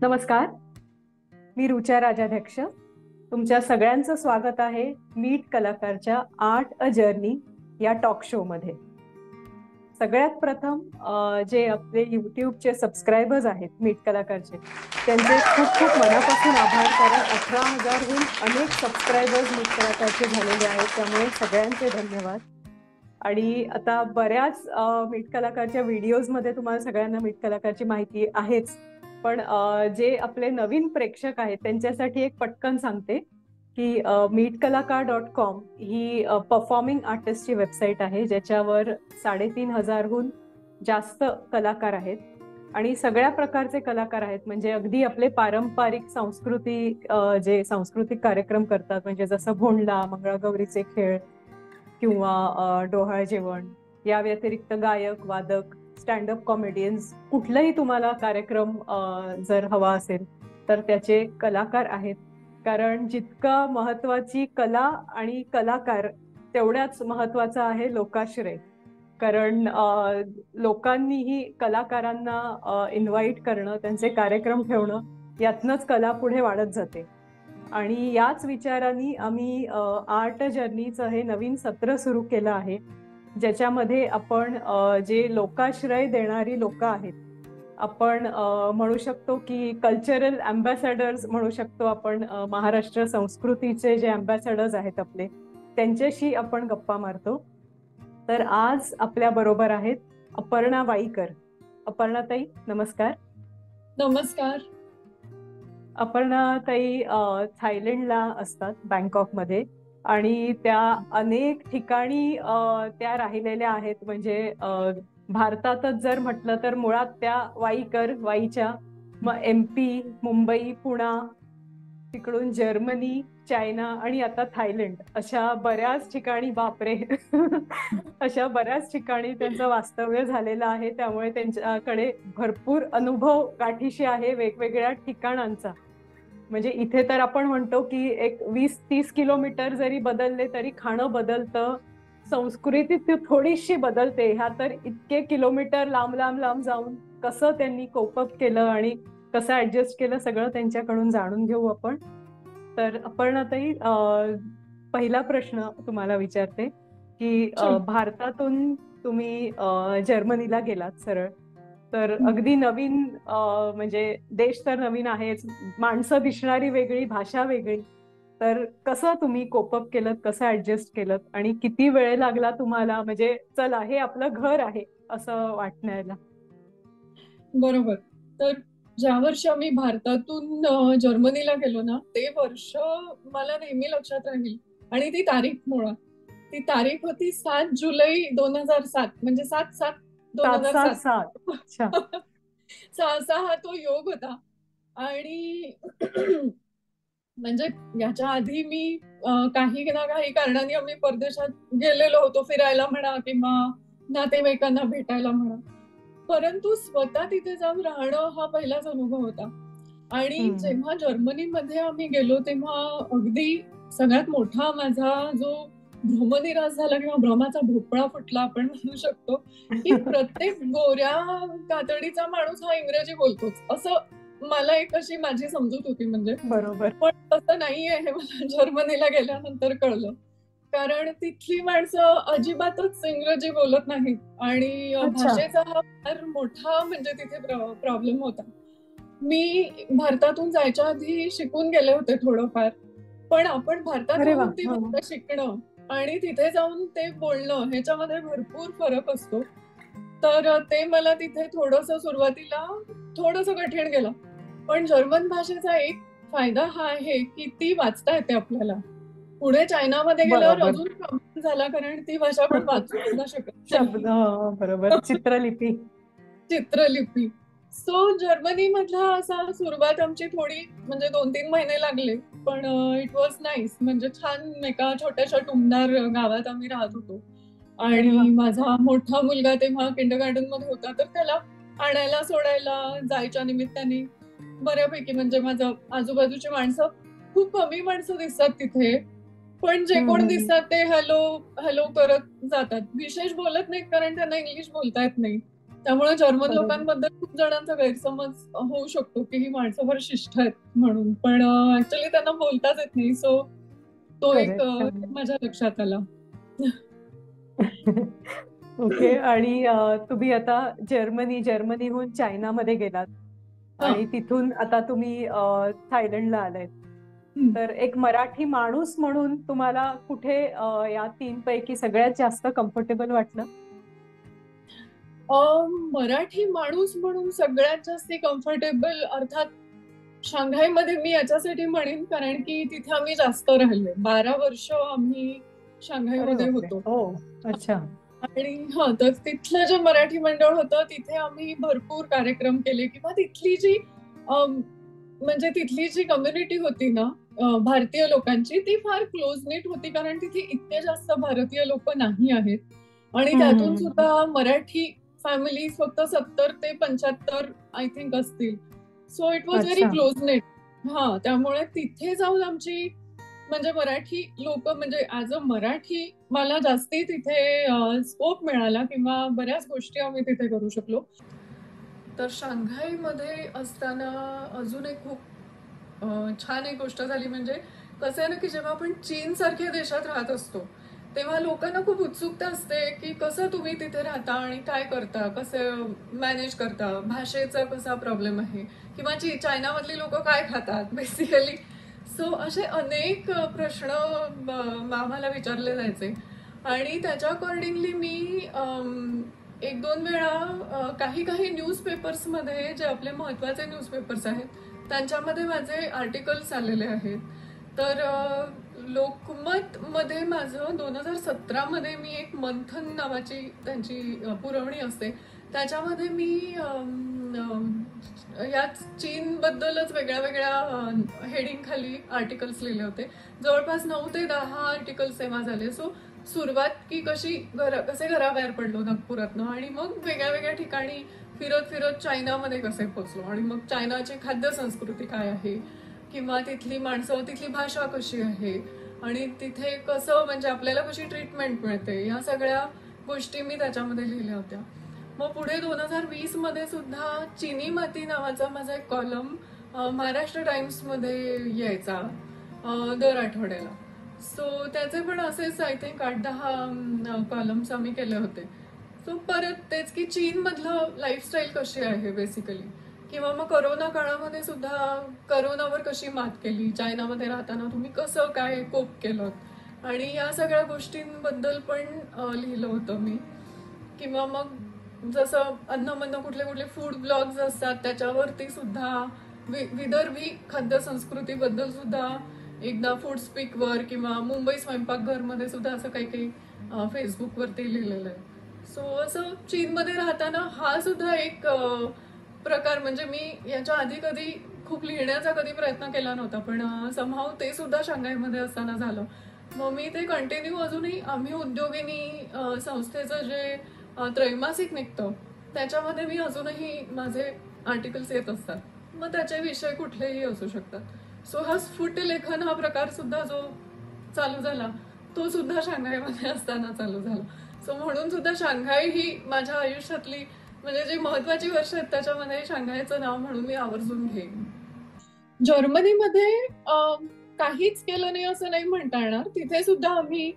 नमस्कार, मी रुचा राजाध्यक्ष. तुमच्या सगळ्यांचं स्वागत आहे मीट कलाकारच्या आर्ट अ जर्नी या टॉक शो मध्ये. सगळ्यात प्रथम जे आपले युट्यूबचे सबस्क्रायबर्स आहेत मीट कलाकारचे, त्यांचे खूप खूप मनापासून आभार. कारण 18,000हून अनेक सबस्क्रायबर्स मीट कलाकारचे झालेले आहेत, त्यामुळे सगळ्यांचे धन्यवाद. आणि आता बऱ्याच मीट कलाकारच्या व्हिडिओजमध्ये तुम्हाला सगळ्यांना मीट कलाकारची माहिती आहेच, पण जे आपले नवीन प्रेक्षक आहेत त्यांच्यासाठी एक पटकन सांगते की meetkalakar.com ही परफॉर्मिंग आर्टिस्टची वेबसाईट आहे, ज्याच्यावर 3,500हून जास्त कलाकार आहेत आणि सगळ्या प्रकारचे कलाकार आहेत. म्हणजे अगदी आपले पारंपरिक जे सांस्कृतिक कार्यक्रम करतात, म्हणजे जसं भोंडला, मंगळागौरीचे खेळ किंवा डोहाळ जेवण, या व्यतिरिक्त गायक, वादक, स्टँडअप कॉमेडियन्स, कुठलाही तुम्हाला कार्यक्रम जर हवा असेल तर त्याचे कलाकार आहेत. कारण जितका महत्वाची कला आणि कलाकार, तेवढ्याच महत्वाचा आहे लोकाश्रय. कारण लोकांनीही कलाकारांना इन्व्हाइट करणं, त्यांचे कार्यक्रम ठेवणं, यातनंच कला पुढे वाढत जाते. आणि याच विचारांनी आम्ही आर्ट जर्नीचं हे नवीन सत्र सुरू केलं आहे, ज्याच्यामध्ये आपण जे लोकाश्रय देणारी लोक आहेत, आपण म्हणू शकतो की कल्चरल अँबॅसेडर्स म्हणू शकतो आपण. महाराष्ट्र संस्कृतीचे जे अँबॅसेडर्स आहेत आपले, त्यांच्याशी आपण गप्पा मारतो. तर आज आपल्या बरोबर आहेत अपर्णा वाईकर. अपर्णा ताई, नमस्कार. नमस्कार. अपर्णा ताई थायलंडला असतात, बँकॉकमध्ये, आणि त्या अनेक ठिकाणी त्या राहिलेल्या आहेत. म्हणजे भारतातच जर म्हटलं तर मुळात त्या वाईच्या, मग MP, मुंबई, पुणा, तिकडून जर्मनी, चायना आणि आता थायलंड, अशा बऱ्याच ठिकाणी, बापरे अशा बऱ्याच ठिकाणी त्यांचं वास्तव्य झालेलं आहे. त्यामुळे त्यांच्याकडे भरपूर अनुभव गाठीशी आहे वेगवेगळ्या ठिकाणांचा. म्हणजे इथे तर आपण म्हणतो की एक 20-30 किलोमीटर जरी बदलले तरी खाणं बदलतं, संस्कृती ती थोडीशी बदलते. ह्या तर इतके किलोमीटर लांब लांब लांब जाऊन कसं त्यांनी कोपअप केलं आणि कसं ऍडजस्ट केलं, सगळं त्यांच्याकडून जाणून घेऊ आपण. तर अपर्णा ताई, पहिला प्रश्न तुम्हाला विचारते की भारतातून तुम्ही जर्मनीला गेलात सरळ, तर अगदी नवीन, म्हणजे देश तर नवीन आहेच, माणसं दिसणारी वेगळी, भाषा वेगळी. तर कसं तुम्ही कोपअप केलं, कसं ऍडजस्ट केलं आणि किती वेळ लागला तुम्हाला, म्हणजे चला हे आपलं घर आहे असं वाटण्याला? बरोबर. तर ज्या वर्षी आम्ही भारतातून जर्मनीला गेलो ना, ते वर्ष मला नेहमी लक्षात राहील. आणि ती तारीख मुळात, ती तारीख होती 7 जुलै 2007, म्हणजे 7/7/2007. 7/7/7. अच्छा. 6/6 हा तो योग होता. आणि म्हणजे याच्या आधी मी काही ना काही कारणाने आम्ही परदेशात गेलेलो होतो, फिरायला म्हणा किंवा नातेवाईकांना भेटायला म्हणा. परंतु स्वतः तिथे जाऊन राहणं हा पहिलाच अनुभव होता. आणि जेव्हा जर्मनीमध्ये आम्ही गेलो तेव्हा अगदी सगळ्यात मोठा माझा जो भ्रमनिरास झाला किंवा भ्रमाचा भोपळा फुटला आपण म्हणू शकतो, की प्रत्येक गोऱ्या कातडीचा माणूस हा इंग्रजी बोलतोच, असं मला एक अशी माझी समजूत होती. म्हणजे बरोबर. पण तसं नाहीये हे मला जर्मनीला गेल्यानंतर कळलं. कारण तिथली माणसं अजिबातच इंग्रजी बोलत नाहीत आणि भाषेचा हा फार मोठा म्हणजे तिथे प्रॉब्लेम होता. मी भारतातून जायच्या आधी शिकून गेले होते थोडंफार, पण आपण भारतात अरे वा. राहून ती भाषा शिकणं आणि तिथे जाऊन ते बोलणं ह्याच्यामध्ये भरपूर फरक असतो. तर ते मला तिथे थोडंसं सुरुवातीला थोडंसं कठीण गेलं. पण जर्मन भाषेचा एक फायदा हा आहे की ती वाचता येते आपल्याला. पुढे चायनामध्ये गेल्यावर बरोबर. अजून प्रॉब्लेम झाला, कारण ती भाषा आपण वाचू सुद्धा शकत शब्द, नाही. बरोबर, चित्रलिपी. चित्रलिपी. सो जर्मनी मधला असा सुरुवात आमची थोडी, म्हणजे 2-3 महिने लागले, पण इट वॉज नाईस. म्हणजे छान एका छोट्याशा टुमदार गावात आम्ही राहत होतो. आणि माझा मोठा मुलगा तेव्हा किंडरगार्टन मध्ये होता, तर त्याला आणायला सोडायला जायच्या निमित्ताने बऱ्यापैकी, म्हणजे माझं आजूबाजूची माणसं, खूप कमी माणसं दिसतात तिथे, पण जे कोण दिसतात ते हॅलो हॅलो करत जातात. विशेष बोलत नाहीत कारण त्यांना इंग्लिश बोलता येत नाही. त्यामुळे जर्मन बरोबर. लोकांबद्दल खूप जणांचा गैरसमज होऊ शकतो की ही माणसं फार शिष्ट आहेत म्हणून, पण ऍक्च्युली त्यांना बोलताच येत नाही. सो तो एक करेक्ट. माझ्या लक्षात आला. ओके. आणि तुम्ही आता जर्मनीहून चायनामध्ये गेलात हा. आणि तिथून आता तुम्ही थायलंडला आलाय. हम्म. तर एक मराठी माणूस म्हणून तुम्हाला कुठे या तीन पैकी सगळ्यात जास्त कम्फर्टेबल वाटलं? मराठी माणूस म्हणून सगळ्यात जास्त कम्फर्टेबल अर्थात शांघायमध्ये मी याच्यासाठी म्हणेन कारण की तिथे आम्ही जास्त राहिलो. 12 वर्ष आम्ही अरे शांघायमध्ये बापरे, होतो. हो. अच्छा. आणि तर तिथलं जे मराठी मंडळ होतं तिथे आम्ही भरपूर कार्यक्रम केले, किंवा तिथली जी म्हणजे तिथली जी कम्युनिटी होती ना भारतीय लोकांची, ती फार क्लोज नेट होती कारण तिथे इतके जास्त भारतीय लोक नाही आहेत. आणि त्यातून हम्म. सुद्धा मराठी फॅमिली फक्त 70 ते 75 आय थिंक असतील. सो इट वॉज व्हेरी अच्छा. Close net. त्यामुळे तिथे जाऊन आमची म्हणजे मराठी लोक, म्हणजे ऍज अ मराठी मला जास्ती तिथे स्कोप मिळाला, किंवा बऱ्याच गोष्टी आम्ही तिथे करू शकलो. तर शांघाईमध्ये असताना अजून एक खूप छान एक गोष्ट झाली. म्हणजे कसं आहे ना की जेव्हा आपण चीन सारख्या देशात राहत असतो तेव्हा लोकांना खूप उत्सुकता असते की कसं तुम्ही तिथे राहता आणि काय करता, कसं मॅनेज करता, भाषेचा कसा प्रॉब्लेम आहे, किंवा चायनामधली लोक काय खातात बेसिकली. सो असे अनेक प्रश्न आम्हाला विचारले जायचे. आणि त्याच्या अकॉर्डिंगली मी एक दोन वेळा काही काही न्यूजपेपर्समध्ये, जे आपले महत्वाचे न्यूजपेपर्स आहेत त्यांच्यामध्ये माझे आर्टिकल्स आलेले आहेत. तर लोकमत मध्ये माझं 2017 मध्ये मी एक मंथन नावाची त्यांची पुरवणी असते त्याच्यामध्ये मी या चीन बद्दलच वेगळ्या वेगळ्या हेडिंग खाली आर्टिकल्स लिहिले होते. जवळपास 9 ते 10 आर्टिकल्स तेव्हा झाले. सो सुरुवात की कसे घराबाहेर पडलो नागपुरातनं, आणि मग वेगळ्या वेगळ्या ठिकाणी फिरत फिरत चायनामध्ये कसे पोहोचलो, आणि मग चायनाची खाद्य संस्कृती काय आहे, किंवा तिथली माणसं, तिथली भाषा कशी आहे, आणि तिथे कसं म्हणजे आपल्याला कशी ट्रीटमेंट मिळते, या सगळ्या गोष्टी मी त्याच्यामध्ये लिहिल्या होत्या. मग पुढे 2020 मध्ये सुद्धा चिनी माती नावाचा माझा एक कॉलम महाराष्ट्र टाइम्स मध्ये यायचा दर आठवड्याला. सो त्याचे पण असेच आय थिंक 8-10 कॉलम्स आम्ही केले होते. सो परत तेच की चीन मधलं लाईफस्टाईल कशी आहे बेसिकली, किंवा मग करोना काळामध्ये सुद्धा करोनावर कशी मात केली, चायनामध्ये राहताना तुम्ही कसं काय कोप केलं, आणि या सगळ्या गोष्टींबद्दल पण लिहिलं होतं मी. किंवा मग जसं अन्न कुठले कुठले फूड ब्लॉग्स असतात त्याच्यावरती सुद्धा विदर्भी खाद्य संस्कृतीबद्दल सुद्धा एकदा फूड स्पीकवर, किंवा मुंबई स्वयंपाकघर मध्ये सुद्धा असं काही काही फेसबुकवरती लिहिलेलं आहे. सो असं चीनमध्ये राहताना हा सुद्धा एक प्रकार, म्हणजे मी याच्या आधी कधी खूप लिहिण्याचा कधी प्रयत्न केला नव्हता, पण समहाव ते सुद्धा शांघायमध्ये असताना झालं. मग मी ते कंटिन्यू अजूनही आम्ही उद्योगिनी संस्थेचं जे त्रैमासिक निघतं त्याच्यामध्ये मी अजूनही माझे आर्टिकल्स येत असतात. मग त्याचे विषय कुठलेही असू शकतात. सो हा स्फुट लेखन हा प्रकार सुद्धा जो चालू झाला तो सुद्धा शांघायमध्ये असताना चालू झाला. सो म्हणून सुद्धा शांघाय ही माझ्या आयुष्यातली म्हणजे जी महत्वाची वर्ष आहेत त्याच्यामध्ये शांघायचं नाव म्हणून मी आवर्जून घेईन. जर्मनीमध्ये काहीच केलं नाही असं नाही म्हणता येणार. तिथे सुद्धा आम्ही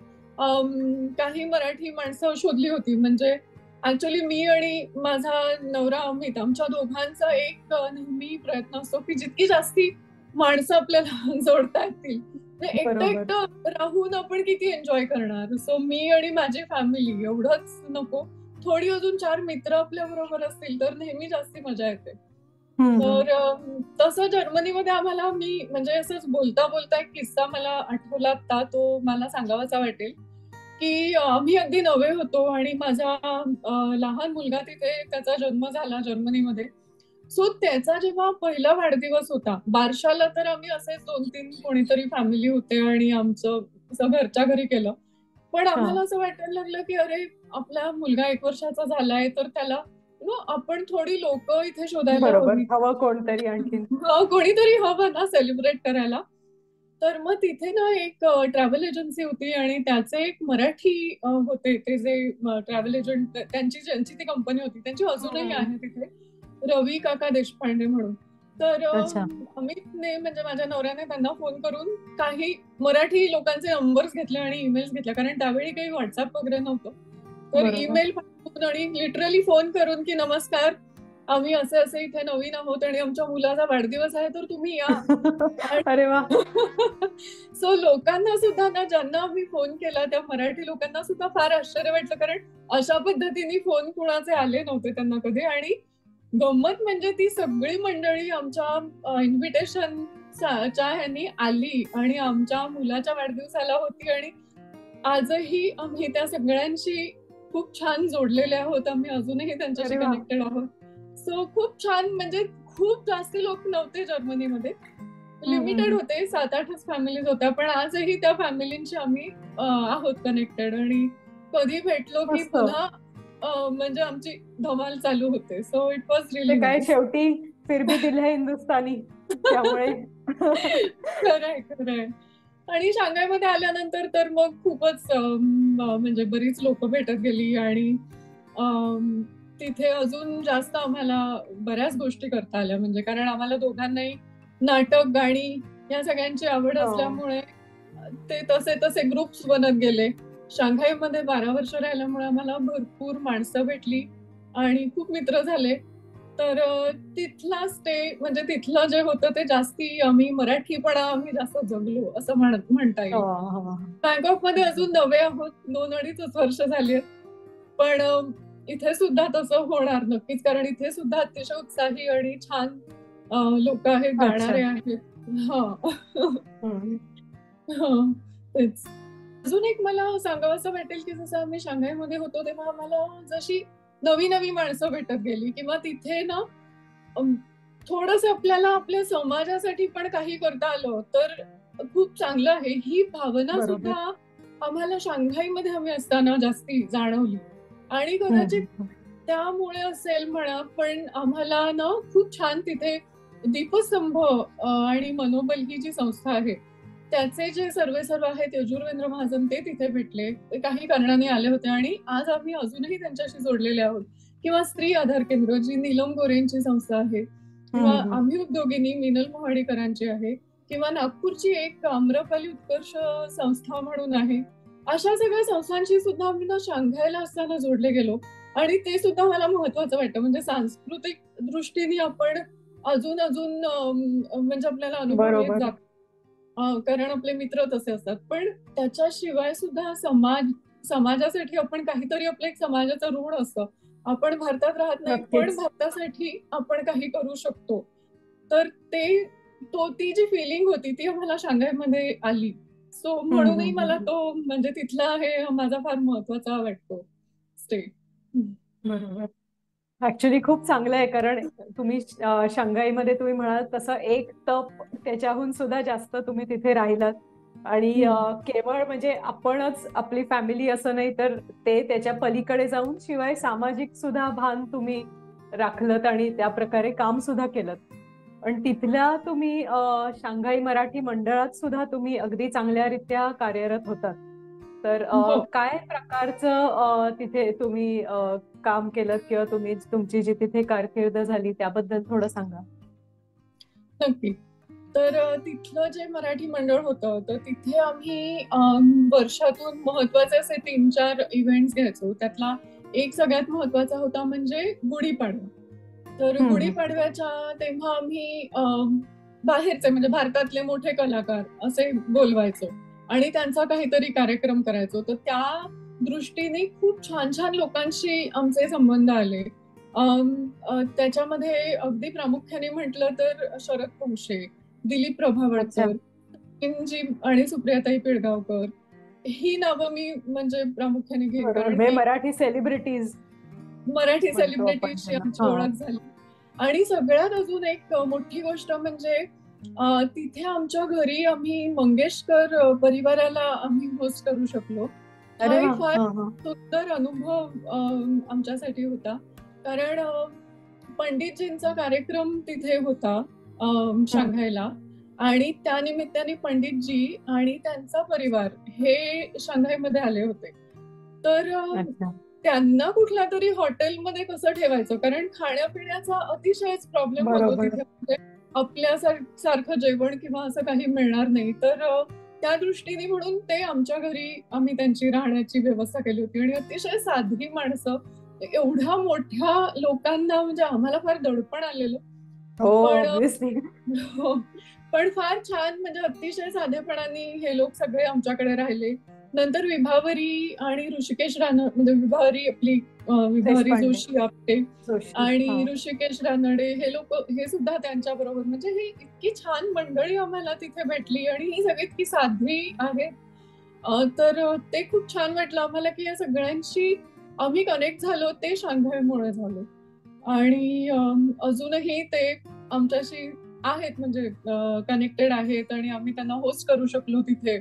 काही मराठी माणसं शोधली होती. म्हणजे ऍक्च्युली मी आणि माझा नवरा अमित, आमच्या दोघांचा एक नेहमी प्रयत्न असतो की जितकी जास्ती माणसं आपल्याला जोडता येतील. एकटं बरोबर. एकटं राहून आपण किती एन्जॉय करणार. सो मी आणि माझी फॅमिली एवढंच नको, थोडी अजून 4 मित्र आपल्या बरोबर असतील तर नेहमी जास्ती मजा येते. तर तसं जर्मनीमध्ये आम्हाला, मी म्हणजे असंच बोलता बोलता एक किस्सा मला आठवला आता, तो मला सांगावासा वाटेल. की आम्ही अगदी नवे होतो आणि माझा लहान मुलगा तिथे, त्याचा जन्म झाला जर्मनीमध्ये. सो त्याचा जेव्हा पहिला वाढदिवस होता बारशाला, तर आम्ही असेच 2-3 कोणीतरी फॅमिली होते आणि आमचं असं घरच्या घरी केलं. पण आम्हाला असं वाटायला लागलं की अरे आपला मुलगा 1 वर्षाचा झालाय तर त्याला आपण थोडी लोक इथे शोधायला बरोबर, हवी. हवं कोणतरी आणखीन. कोणीतरी हवं ना सेलिब्रेट करायला. तर मग तिथे ना एक ट्रॅव्हल एजन्सी होती आणि त्याचे एक मराठी होते, ते जे ट्रॅव्हल एजंट, ज्यांची ती कंपनी होती, त्यांची अजूनही आहे तिथे, रवी काका देशपांडे म्हणून. तर अच्छा. अमितने म्हणजे माझ्या नवऱ्याने त्यांना फोन करून काही मराठी लोकांचे नंबर्स घेतले आणि ईमेल्स घेतले, कारण त्यावेळी काही व्हॉट्सअप वगैरे नव्हतं. तर बरोबर. ईमेल पाठवून आणि लिटरली फोन करून की नमस्कार, आम्ही असे असे इथे नवीन आहोत आणि आमच्या मुलाचा वाढदिवस आहे, तर तुम्ही या. अरे वा. सो लोकांना सुद्धा ना, ज्यांना आम्ही फोन केला त्या मराठी लोकांना सुद्धा फार आश्चर्य वाटलं, कारण अशा पद्धतीने फोन कुणाचे आले नव्हते त्यांना कधी. आणि गंमत म्हणजे ती सगळी मंडळी आमच्या इन्व्हिटेशन च्या ह्यांनी आली आणि आमच्या मुलाच्या वाढदिवसाला होती. आणि आजही आम्ही त्या सगळ्यांशी खूप छान जोडलेले आहोत, आम्ही अजूनही त्यांच्याशी अरे वा. कनेक्टेड आहोत. सो खूप छान, म्हणजे खूप जास्त लोक नव्हते जर्मनीमध्ये, लिमिटेड होते, 7-8च फॅमिलीज होत्या, पण आजही त्या फॅमिलींशी आम्ही आहोत कनेक्टेड. आणि कधी भेटलो की मस्त. पुन्हा म्हणजे आमची धमाल चालू होते. सो इट वॉज ते रिअली काय नाईस. शेवटी फिर भी दिल है हिंदुस्तानी, त्यामुळे. खरंय खरंय. आणि शांघायमध्ये आल्यानंतर तर मग खूपच म्हणजे बरीच लोक भेटत गेली आणि अम, तिथे अजून जास्त आम्हाला बऱ्याच गोष्टी करता आल्या, म्हणजे कारण आम्हाला दोघांनाही नाटक, गाणी या सगळ्यांची आवड हो. असल्यामुळे ते तसे तसे ग्रुप्स बनत गेले. शांघाईमध्ये 12 वर्ष राहिल्यामुळे आम्हाला भरपूर माणसं भेटली आणि खूप मित्र झाले. तर तिथला म्हणजे तिथलं जे होतं ते जास्ती आम्ही मराठीपणा आम्ही जास्त जगलो असं म्हणता हो, येईल. हो. बँकॉकमध्ये अजून नवे आहोत, 2-2.5 वर्ष झाली आहेत. पण इथे सुद्धा तसं होणार नक्कीच, कारण इथे सुद्धा अतिशय उत्साही आणि छान लोक आहेत, अच्छा. गाणारे आहेत. हा. तेच. अजून एक मला सांगावंसं वाटेल की जसं आम्ही शांघायमध्ये होतो तेव्हा आम्हाला जशी नवी नवी माणसं भेटत गेली किंवा तिथे ना थोडस आपल्याला आपल्या समाजासाठी पण काही करता आलं तर खूप चांगलं आहे, ही भावना बरोबर. सुद्धा आम्हाला शांघाईमध्ये आम्ही असताना जास्ती जाणवली. आणि कदाचित त्यामुळे असेल म्हणा, पण आम्हाला ना खूप छान तिथे दीपस्तंभ आणि मनोबल ही जी संस्था आहे त्याचे जे सर्वेसर्वा आहेत यजुर्वेंद्र महाजन, ते तिथे भेटले, ते काही कारणाने आले होते आणि आज आम्ही अजूनही त्यांच्याशी जोडलेले आहोत. किंवा स्त्री आधार केंद्र जी नीलम गोरेंची संस्था आहे, किंवा आम्ही उद्योगिनी मिनल मोहाडीकरांची आहे, किंवा नागपूरची एक आम्रपाली उत्कर्ष संस्था म्हणून आहे. अशा सगळ्या संस्थांशी सुद्धा आम्ही ना शांघायला असताना जोडले गेलो. आणि ते सुद्धा मला महत्वाचं वाटतं, म्हणजे सांस्कृतिक दृष्टीने आपण अजून अजून म्हणजे आपल्याला अनुभव येत बरोबर. जातो, कारण आपले मित्र तसे असतात. पण त्याच्याशिवाय सुद्धा समाजासाठी आपण काहीतरी, आपलं एक समाजाचं ऋण असतं. आपण भारतात राहत नाही, पण नक्कीच. भारतासाठी आपण काही करू शकतो. तर ती जी फिलिंग होती ती आम्हाला शांघायमध्ये आली. सो म्हणूनही मला तो म्हणजे तिथला हे माझा फार महत्वाचा वाटतो स्टे. बरोबर. ऍक्च्युली खूप चांगलं आहे, कारण तुम्ही शांघाईमध्ये तुम्ही म्हणाल तसं एक तप त्याच्याहून सुद्धा जास्त तुम्ही तिथे राहिलात. आणि केवळ म्हणजे आपणच आपली फॅमिली असं नाही, तर ते त्याच्या पलीकडे जाऊन शिवाय सामाजिक सुद्धा भान तुम्ही राखलत आणि त्या प्रकारे काम सुद्धा केलं. पण तिथल्या तुम्ही शांघाई मराठी मंडळात सुद्धा तुम्ही अगदी चांगल्यारीत्या कार्यरत होतात. तर हो, काय प्रकारचं तिथे तुम्ही काम केलं किंवा तुमची जी तिथे कारकीर्द झाली त्याबद्दल थोडं सांगा. नक्की. तर तिथलं जे मराठी मंडळ होतं, तर तिथे आम्ही वर्षातून महत्वाचे असे 3-4 इव्हेंट्स घ्यायचो. त्यातला एक सगळ्यात महत्वाचा होता म्हणजे गुढीपाडवा. तर गुढीपाडव्याच्या तेव्हा आम्ही बाहेरचे म्हणजे भारतातले मोठे कलाकार असे बोलवायचो आणि त्यांचा काहीतरी कार्यक्रम करायचो. तर त्या दृष्टीने खूप छान छान लोकांशी आमचे संबंध आले. त्याच्यामध्ये अगदी प्रामुख्याने म्हटलं तर शरद पोंक्षे, दिलीप अच्छा. प्रभावळकर, जी आणि सुप्रियाताई पिळगावकर, ही नावं मी म्हणजे प्रामुख्याने घेईन, बरोबर, कारण म्हणजे हे मराठी सेलिब्रिटीज मराठी म्हणतो आपण सेलिब्रिटीजची त्यांना. आमची ओळख झाली. आणि सगळ्यात अजून एक मोठी गोष्ट म्हणजे तिथे आमच्या घरी आम्ही मंगेशकर परिवाराला आम्ही होस्ट करू शकलो. हा अरे वा. एक फार सुंदर अनुभव आमच्यासाठी होता, कारण पंडितजींचा कार्यक्रम तिथे होता शांघायला. आणि त्या निमित्ताने पंडितजी आणि त्यांचा परिवार हे शांघायमध्ये आले होते. तर अच्छा. त्यांना कुठल्या तरी हॉटेलमध्ये कसं ठेवायचं, कारण खाण्यापिण्याचा अतिशयच प्रॉब्लेम होतो बरोबर. तिथे. म्हणजे आपल्या सारखं जेवण किंवा असं काही मिळणार नाही. तर त्या दृष्टीने म्हणून ते आमच्या घरी आम्ही त्यांची राहण्याची व्यवस्था केली होती. आणि अतिशय साधी माणसं, एवढ्या मोठ्या लोकांना म्हणजे आम्हाला फार दडपण आलेलं. हो, पण ऑब्विसली. हो, पण फार छान, म्हणजे अतिशय साधेपणाने हे लोक सगळे आमच्याकडे राहिले. नंतर विभावरी आणि ऋषिकेश रानडे, म्हणजे विभावरी आपली विभावरी देशपांडे. जोशी आपटे जोशी. हा. आणि ऋषिकेश रानडे, हे लोक हे सुद्धा त्यांच्या बरोबर. म्हणजे ही इतकी छान मंडळी आम्हाला तिथे भेटली आणि ही सगळी इतकी साधी आहेत. तर ते खूप छान वाटलं आम्हाला की या सगळ्यांशी आम्ही कनेक्ट झालो, ते शांघायमुळे झालो. आणि अजूनही ते आमच्याशी आहेत, म्हणजे कनेक्टेड आहेत आणि आम्ही त्यांना होस्ट करू शकलो तिथे.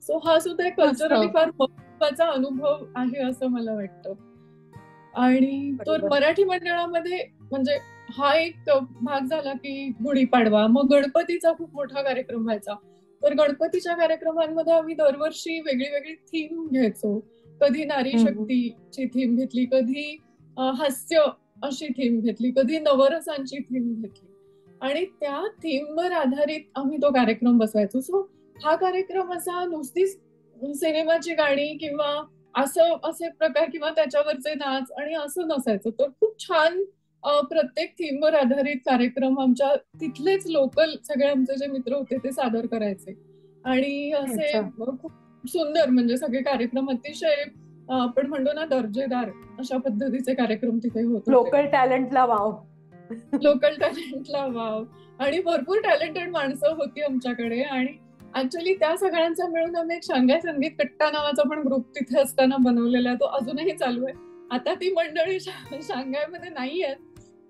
सो हा सुद्धा एक मस्त. कल्चरली फार महत्वाचा अनुभव आहे असं मला वाटतं. आणि तर बरोबर. मराठी मंडळामध्ये म्हणजे हा एक भाग झाला की गुढीपाडवा. मग गणपतीचा खूप मोठा कार्यक्रम व्हायचा. तर गणपतीच्या कार्यक्रमांमध्ये आम्ही दरवर्षी वेगळी वेगळी थीम घ्यायचो. कधी नारी हम्म. शक्तीची थीम घेतली, कधी हास्य अशी थीम घेतली, कधी नवरसांची थीम घेतली. आणि त्या थीमवर आधारित आम्ही तो कार्यक्रम बसवायचो. सो हा कार्यक्रम असा नुसतीच सिनेमाची गाणी किंवा असं असे प्रकार किंवा त्याच्यावरचे नाच आणि असं नसायचं. तर खूप छान प्रत्येक थीमवर आधारित कार्यक्रम आमच्या तिथलेच लोकल सगळे आमचे जे मित्र होते ते सादर करायचे. आणि असे अच्छा. खूप सुंदर, म्हणजे सगळे कार्यक्रम अतिशय आपण म्हणतो ना दर्जेदार अशा पद्धतीचे कार्यक्रम तिथे होत होते. लोकल टॅलेंटला वाव. लोकल टॅलेंटला वाव. आणि भरपूर टॅलेंटेड माणसं होती आमच्याकडे. आणि ऍक्च्युली त्या सगळ्यांचा मिळून आम्ही एक शांघाय संगीत कट्टा नावाचा पण ग्रुप तिथे असताना बनवलेला आहे. तो अजूनही चालू आहे. आता ती मंडळी शांघायमध्ये नाही आहेत,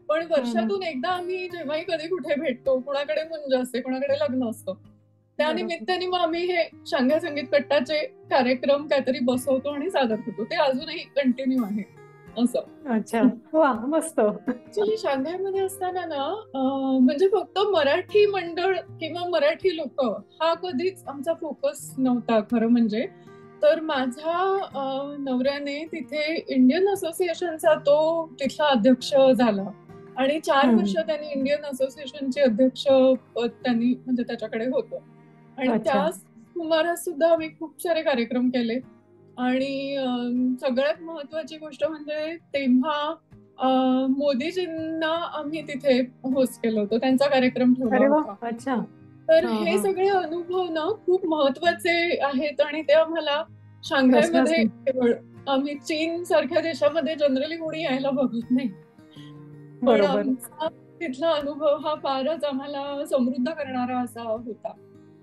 पण हम्म. वर्षातून एकदा आम्ही जेव्हाही कधी कुठे भेटतो, कोणाकडे मुंज असते, कोणाकडे लग्न असतं, त्या बरोबर. निमित्ताने मग आम्ही हे शांघाय संगीत कट्टाचे कार्यक्रम काहीतरी बसवतो आणि सादर करतो. ते अजूनही कंटिन्यू आहे असं. अच्छा. वा, मस्त. ऍक्च्युली शांघायमध्ये असताना ना म्हणजे फक्त मराठी मंडळ किंवा मराठी लोक हा कधीच आमचा फोकस नव्हता खरं म्हणजे. तर माझ्या नवऱ्याने तिथे इंडियन असोसिएशनचा तो तिथला अध्यक्ष झाला. आणि 4 वर्ष हम्म. त्यांनी इंडियन असोसिएशनचे अध्यक्ष पद त्यांनी म्हणजे त्याच्याकडे होतं. आणि अच्छा. त्या सुमारास सुद्धा आम्ही खूप सारे कार्यक्रम केले. आणि सगळ्यात महत्वाची गोष्ट म्हणजे तेव्हा मोदीजींना आम्ही तिथे होस्ट केलं होतं, त्यांचा कार्यक्रम ठेवला अरे वा. होता. अच्छा. तर हा हे हा. सगळे अनुभव ना खूप महत्वाचे आहेत आणि ते आम्हाला प्रश्नच शांघायमध्ये नाही. केवळ, आम्ही चीन सारख्या देशामध्ये जनरली कोणी यायला बघत नाही, पण बरोबर. आमचा तिथला अनुभव हा फारच आम्हाला समृद्ध करणारा असा होता.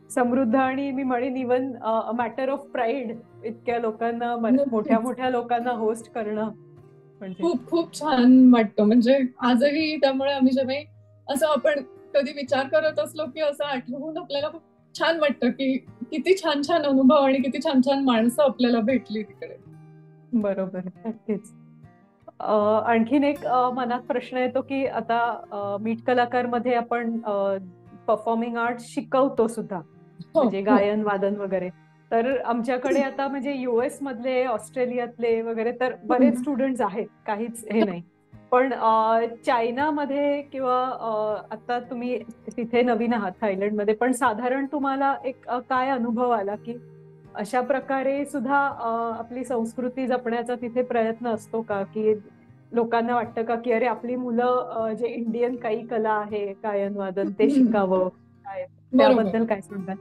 समृद्ध आणि मी म्हणेन इवन मॅटर ऑफ प्राईड. इतक्या लोकांना, मोठ्या नक्कीच. मोठ्या लोकांना होस्ट करणं म्हणजे. खूप खूप छान वाटतं, म्हणजे आजही. त्यामुळे आम्ही जेव्हा असं आपण कधी विचार करत असलो की असं आठवून आपल्याला खूप छान वाटतं की किती छान छान अनुभव आणि किती छान छान माणसं आपल्याला भेटली तिकडे. बरोबर, नक्कीच. आणखीन एक मनात प्रश्न येतो की आता मीठ कलाकार मध्ये आपण परफॉर्मिंग आर्ट शिकवतो सुद्धा, हो म्हणजे हो. गायन वादन वगैरे. तर आमच्याकडे आता म्हणजे US मधले, ऑस्ट्रेलियातले वगैरे तर बरेच स्टुडंट्स आहेत, काहीच हे नाही. पण चायनामध्ये किंवा आता तुम्ही तिथे नवीन आहात थायलंडमध्ये, पण साधारण तुम्हाला एक काय अनुभव आला की अशा प्रकारे सुद्धा आपली संस्कृती जपण्याचा तिथे प्रयत्न असतो का? की लोकांना वाटतं का की अरे आपली मुलं जे इंडियन काही कला आहे, गायन वादन, ते शिकावं काय? बरोबर. त्याबद्दल काय सांगाल?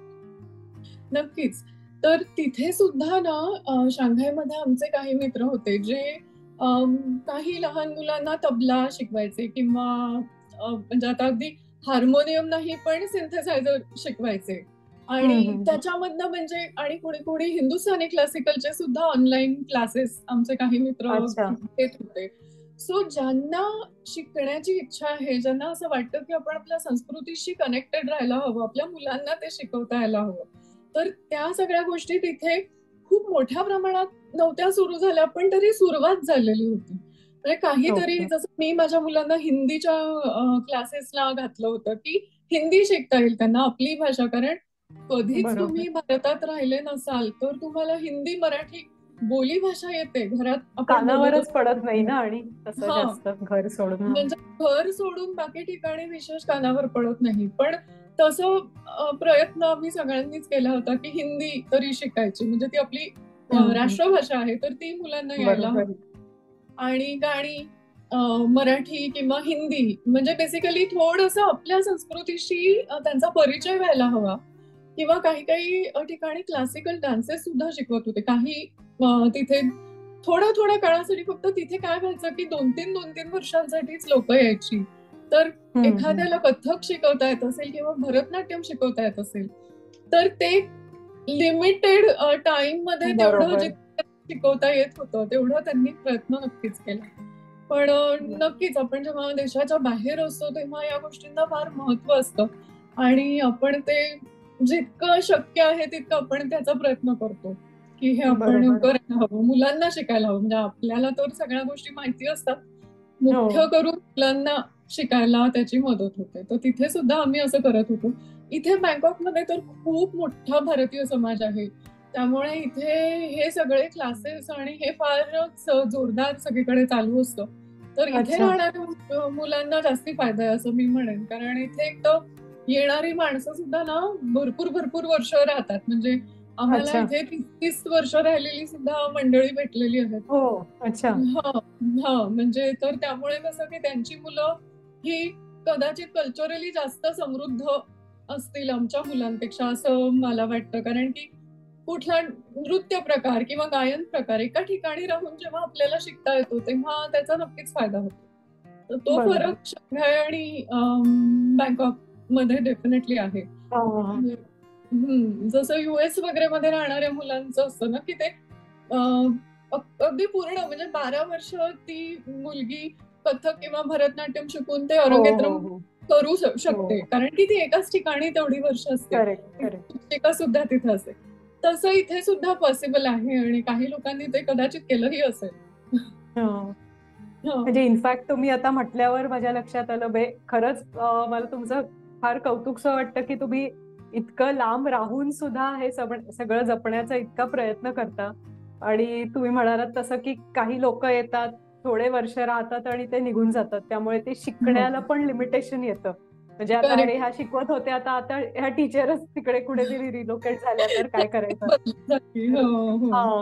नक्कीच. तर तिथे सुद्धा ना शांघायमध्ये आमचे काही मित्र होते जे काही लहान मुलांना तबला शिकवायचे किंवा म्हणजे आता अगदी हार्मोनियम नाही पण सिंथेसायझर शिकवायचे. आणि हम्म. त्याच्यामधनं म्हणजे आणि कोणी कोणी हिंदुस्थानी क्लासिकलचे सुद्धा ऑनलाईन क्लासेस आमचे काही मित्र अच्छा. घेत होते. सो ज्यांना शिकण्याची इच्छा आहे, ज्यांना असं वाटतं की आपण आपल्या संस्कृतीशी कनेक्टेड राहायला हवं, आपल्या मुलांना ते शिकवता यायला हवं, तर त्या सगळ्या गोष्टी तिथे खूप मोठ्या प्रमाणात नव्हत्या सुरू झाल्या, पण तरी सुरुवात झालेली होती. म्हणजे काहीतरी, ओके. जसं मी माझ्या मुलांना हिंदीच्या क्लासेसला घातलं होतं की हिंदी शिकता येईल त्यांना, आपली भाषा. कारण कधीच बरोबर. तुम्ही भारतात राहिले नसाल तर तुम्हाला हिंदी मराठी बोली भाषा येते, घरात आपण कानावरच बोलतच पडत नाही ना, आणि तसं हा. जास्त घर सोडून. म्हणजे घर सोडून बाकी ठिकाणी विशेष कानावर पडत नाही. पण तसं प्रयत्न आम्ही सगळ्यांनीच केला होता की हिंदी तरी शिकायची, म्हणजे ती आपली राष्ट्रभाषा आहे तर ती मुलांना यायला बरोबर. हवी. आणि गाणी मराठी किंवा हिंदी, म्हणजे बेसिकली थोडंसं आपल्या संस्कृतीशी त्यांचा परिचय व्हायला हवा. किंवा काही काही ठिकाणी क्लासिकल डान्सेस सुद्धा शिकवत होते. काही तिथे थोड्या थोड्या काळासाठी, फक्त तिथे काय व्हायचं की 2-3 वर्षांसाठीच लोक यायची. तर एखाद्याला कथ्थक शिकवता येत असेल किंवा भरतनाट्यम शिकवता येत असेल तर ते लिमिटेड टाइम मध्ये तेवढं बरोबर. जितकं शिकवता येत होतं तेवढं त्यांनी प्रयत्न नक्कीच केला. पण नक्कीच आपण जेव्हा देशाच्या बाहेर असतो तेव्हा या गोष्टींना फार महत्व असतं आणि आपण ते जितकं शक्य आहे तितकं आपण त्याचा प्रयत्न करतो की हे आपण बरोबर. करायला हवं, मुलांना शिकायला हवं. म्हणजे आपल्याला तर सगळ्या गोष्टी माहिती असतात, हो. मुख्य करून मुलांना शिकायला त्याची मदत होते. तर तिथे सुद्धा आम्ही असं करत होतो. इथे बँकॉकमध्ये तर खूप मोठा भारतीय समाज आहे, त्यामुळे इथे हे सगळे क्लासेस आणि हे फारच जोरदार सगळीकडे चालू असतं. तर इथे अच्छा. राहणाऱ्या मुलांना जास्ती फायदा आहे असं मी म्हणेन. कारण इथे एक तर येणारी माणसं सुद्धा ना भरपूर भरपूर वर्ष राहतात. म्हणजे आम्हाला अच्छा. इथे 30 वर्ष राहिलेली सुद्धा मंडळी भेटलेली आहेत. हो. अच्छा. हा हा, म्हणजे तर त्यामुळे कसं की त्यांची मुलं ही कदाचित कल्चरली जास्त समृद्ध असतील आमच्या मुलांपेक्षा असं मला वाटतं. कारण की कुठला नृत्य प्रकार किंवा गायन प्रकार एका ठिकाणी राहून जेव्हा आपल्याला शिकता येतो तेव्हा त्याचा नक्कीच फायदा होतो. तर तो बरोबर. फरक शंघाय आणि बँकॉक मध्ये डेफिनेटली आहे. जसं US वगैरे मध्ये राहणाऱ्या मुलांचं असतं ना की ते अगदी पूर्ण म्हणजे 12 वर्ष ती मुलगी कथक किंवा भरतनाट्यम शिकून ते हो, हो, अरंगेत्रम हो. करू शकते, हो. कारण की ती एकाच ठिकाणी तेवढी वर्ष असते, करेक्ट, करेक्ट. शिक्षिका सुद्धा तिथे असते. तसं इथे सुद्धा पॉसिबल आहे आणि काही लोकांनी ते कदाचित केलंही असेल. म्हणजे इनफॅक्ट तुम्ही आता म्हटल्यावर माझ्या लक्षात आलं खरंच मला तुमचं फार कौतुकसं वाटतं की तुम्ही इतकं लांब राहून सुद्धा हे सगळं जपण्याचा इतका प्रयत्न करता. आणि तुम्ही म्हणालात तसं की काही लोक येतात, थोडे वर्ष राहतात आणि ते निघून जातात, त्यामुळे ते शिकण्याला पण लिमिटेशन येतं. म्हणजे आता अरे करेक्ट. ह्या शिकवत होत्या, आता ह्या टीचरच तिकडे कुठेतरी रिलोकेट झाल्या तर काय करायचं.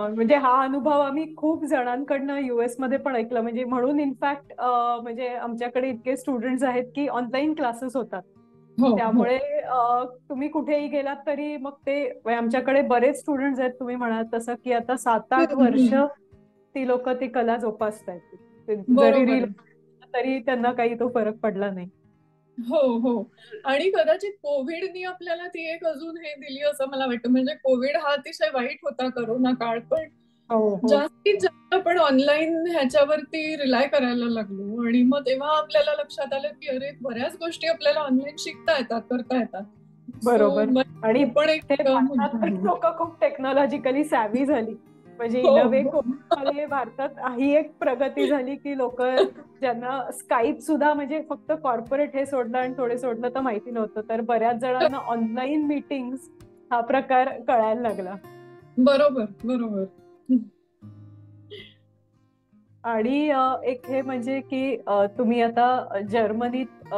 म्हणजे हा अनुभव आम्ही खूप जणांकडनं US मध्ये पण ऐकलं. म्हणजे म्हणून इनफॅक्ट म्हणजे आमच्याकडे इतके स्टुडंट्स आहेत की ऑनलाईन क्लासेस होतात. त्यामुळे तुम्ही कुठेही गेलात तरी मग ते आमच्याकडे बरेच स्टुडंट्स आहेत, तुम्ही म्हणाल तसं की आता 7-8 वर्ष ती लोक ती कला जोपासतायत. जरी बरोबर रील आहे. तरी त्यांना काही तो फरक पडला नाही. हो हो. आणि कदाचित कोविडनी आपल्याला ती एक अजून हे दिली असं मला वाटतं. म्हणजे कोविड हा अतिशय वाईट होता, करोना काळ, पण हो, हो. जास्तीत जास्त आपण ऑनलाईन ह्याच्यावरती रिलाय करायला लागलो आणि मग तेव्हा आपल्याला लक्षात आलं की अरे बऱ्याच गोष्टी आपल्याला ऑनलाईन शिकता येतात, करता येतात. सो बरोबर. आणि तो पण ते एक मुद्दा भारतात आहे. लोक खूप टेक्नॉलॉजिकली सॅव्ही झाली. म्हणजे हो इन अ वे हो. कोविडमध्ये भारतात ही एक प्रगती झाली की लोक ज्यांना स्काईप सुद्धा म्हणजे फक्त कॉर्पोरेट हे सोडलं आणि थोडे सोडलं तर माहिती नव्हतं, तर बऱ्याच जणांना ऑनलाईन मीटिंग हा प्रकार कळायला लागला. बरोबर बरोबर. आणि एक हे म्हणजे की तुम्ही आता जर्मनीत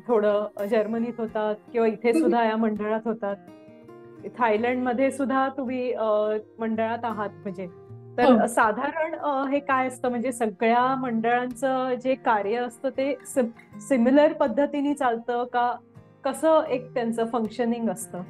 थोडं जर्मनीत होतात किंवा इथे सुद्धा या मंडळात होतात. थायलंडमध्ये सुद्धा तुम्ही मंडळात आहात म्हणजे. हो. तर साधारण हे काय असतं, म्हणजे सगळ्या मंडळांचं जे कार्य असतं ते सिमिलर पद्धतीने चालतं का, कसं एक त्यांचं फंक्शनिंग असतं?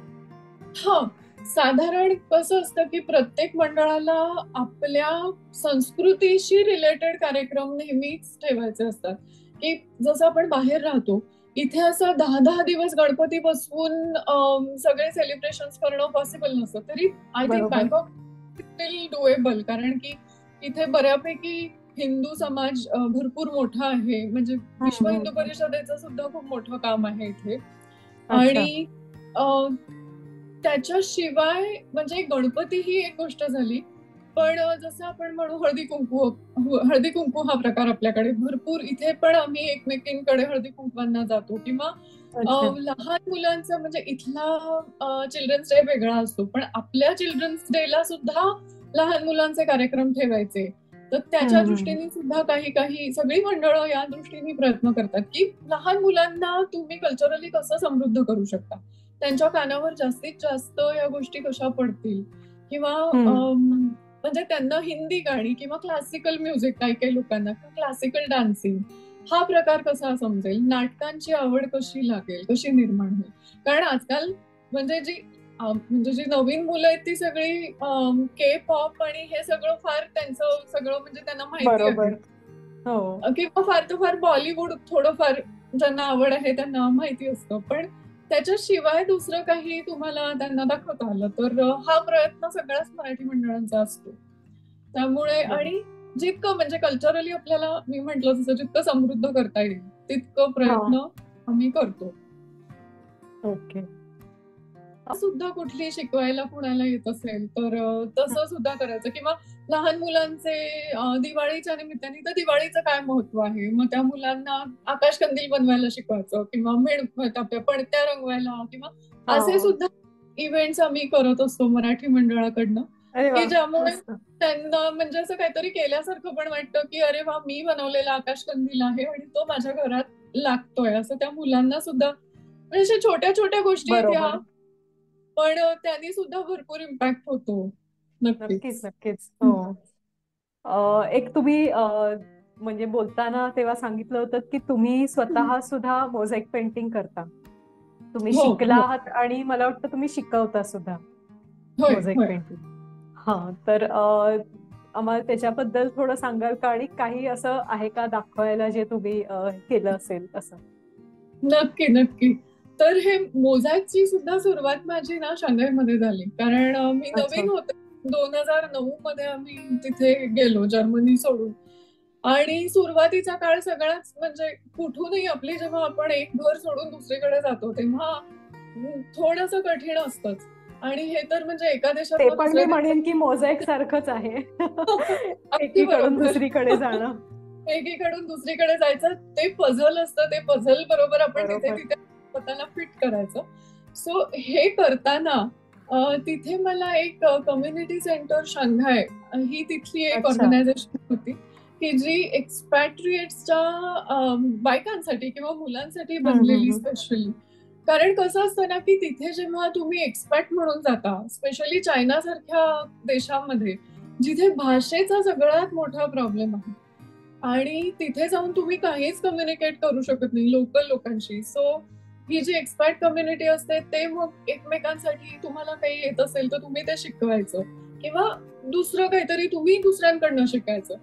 हा, साधारण कसं असतं की प्रत्येक मंडळाला आपल्या संस्कृतीशी रिलेटेड कार्यक्रम नेहमीच ठेवायचे असतात. की जसं आपण बाहेर राहतो इथे असं 10-10 दिवस गणपती बसवून सगळे सेलिब्रेशन करणं पॉसिबल नसतं. तरी आय थिंक बरोबर. बँकॉक स्टील डुएबल, कारण की इथे बऱ्यापैकी हिंदू समाज भरपूर मोठा आहे. म्हणजे विश्व हिंदू परिषदेचं सुद्धा खूप मोठं काम आहे इथे. अच्छा. आणि त्याच्याशिवाय म्हणजे गणपती ही एक गोष्ट झाली, पण जसं आपण म्हणू हळदी कुंकू हा प्रकार आपल्याकडे भरपूर इथे पण आम्ही एकमेकींकडे हळदी कुंकवांना जातो. किंवा अच्छा. लहान मुलांचं म्हणजे इथला चिल्ड्रन्स डे वेगळा असतो, पण आपल्या चिल्ड्रन्स डे ला सुद्धा लहान मुलांचे कार्यक्रम ठेवायचे. तर त्याच्या हम्म. दृष्टीने सुद्धा काही काही सगळी मंडळं या दृष्टीने प्रयत्न करतात की लहान मुलांना तुम्ही कल्चरली कसं समृद्ध करू शकता, त्यांच्या कानावर जास्तीत जास्त या गोष्टी कशा पडतील, किंवा हम्म. म्हणजे त्यांना हिंदी गाणी किंवा क्लासिकल म्युझिक, काही काही लोकांना क्लासिकल डान्सिंग हा प्रकार कसा समजेल, नाटकांची आवड कशी लागेल, कशी निर्माण होईल. कारण आजकाल म्हणजे जी नवीन मुलं आहेत ती सगळी के पॉप आणि हे सगळं फार त्यांचं सगळं म्हणजे त्यांना माहिती आहे, बरोबर. हो. किंवा फार तर फार बॉलिवूड थोडंफार ज्यांना आवड आहे त्यांना माहिती असतं, पण त्याच्याशिवाय दुसरं काही तुम्हाला त्यांना दाखवता आलं तर हा प्रयत्न सगळ्याच मराठी मंडळांचा असतो. त्यामुळे बरोबर. आणि जितकं म्हणजे कल्चरली आपल्याला मी म्हंटल तसं जितकं समृद्ध करता येईल तितकं हा. प्रयत्न आम्ही करतो. ओके. सुद्धा कुठली शिकवायला कुणाला येत असेल तर तसं सुद्धा करायचं, किंवा लहान मुलांचे दिवाळीच्या निमित्ताने तर दिवाळीचं काय महत्व आहे, मग त्या मुलांना आकाशकंदील बनवायला शिकवायचं, किंवा पणत्या रंगवायला, किंवा असे हा. सुद्धा इव्हेंट्स आम्ही करत असतो मराठी मंडळाकडनं, अरे वा, की ज्यामुळे मस्त. त्यांना म्हणजे असं काहीतरी केल्यासारखं पण वाटतं की अरे वा, मी बनवलेला आकाशकंदील आहे आणि तो माझ्या घरात लागतोय, असं त्या मुलांना सुद्धा म्हणजे अशा छोट्या छोट्या गोष्टी आहेत ह्या, बरोबर. पण त्यांनी सुद्धा भरपूर इम्पॅक्ट होतो. नक्कीच नक्कीच. नक्कीच. हो. एक तुम्ही म्हणजे बोलताना तेव्हा सांगितलं होतं की तुम्ही स्वतः सुद्धा मोझॅक पेंटिंग करता. तुम्ही हो शिकला हो. आहात आणि मला वाटतं तुम्ही शिकवता सुद्धा होय मोझॅक होय. पेंटिंग. हा. तर आम्हाला त्याच्याबद्दल थोडं सांगाल का, आणि काही असं आहे का दाखवायला जे तुम्ही केलं असेल असं? नक्की नक्की. तर हे मोझॅकची सुद्धा सुरुवात माझी ना शांघायमध्ये झाली, कारण मी अच्छा. नवीन होते. 2009 मध्ये आम्ही तिथे गेलो जर्मनी सोडून, आणि सुरुवातीचा काळ सगळाच म्हणजे कुठूनही आपली जेव्हा आपण एक घर सोडून दुसरीकडे जातो तेव्हा थोडस कठीण असतंच. आणि हे तर म्हणजे एका ते देशातनं पण दुसऱ्या मी म्हणेन की मोझॅक देशात सारखंच आहे. अगदी एकीकडून बरोबर. दुसरीकडे जाणं. एकीकडून दुसरीकडे जायचं, ते पझल असतं, ते पझल बरोबर आपण तिथे बरोबर. तिथे स्वतःला फिट करायचं. सो हे करताना तिथे मला एक कम्युनिटी सेंटर शांघाय ही तिथली एक अच्छा. ऑर्गनायझेशन होती की जी एक्सपॅट्रिएट्सच्या बायकांसाठी किंवा मुलांसाठी बनलेली हम्म. स्पेशली. कारण कसं असतं ना की तिथे जेव्हा तुम्ही एक्सपॅट म्हणून जाता, स्पेशली चायना सारख्या देशामध्ये जिथे भाषेचा सगळ्यात मोठा प्रॉब्लेम आहे, आणि तिथे जाऊन तुम्ही काहीच कम्युनिकेट करू शकत नाही लोकल लोकांशी. सो ही जी एक्सपर्ट कम्युनिटी असते ते मग एकमेकांसाठी तुम्हाला काही येत असेल तर तुम्ही ते शिकवायचं, किंवा दुसरं काहीतरी तुम्ही दुसऱ्यांकडनं शिकायचं.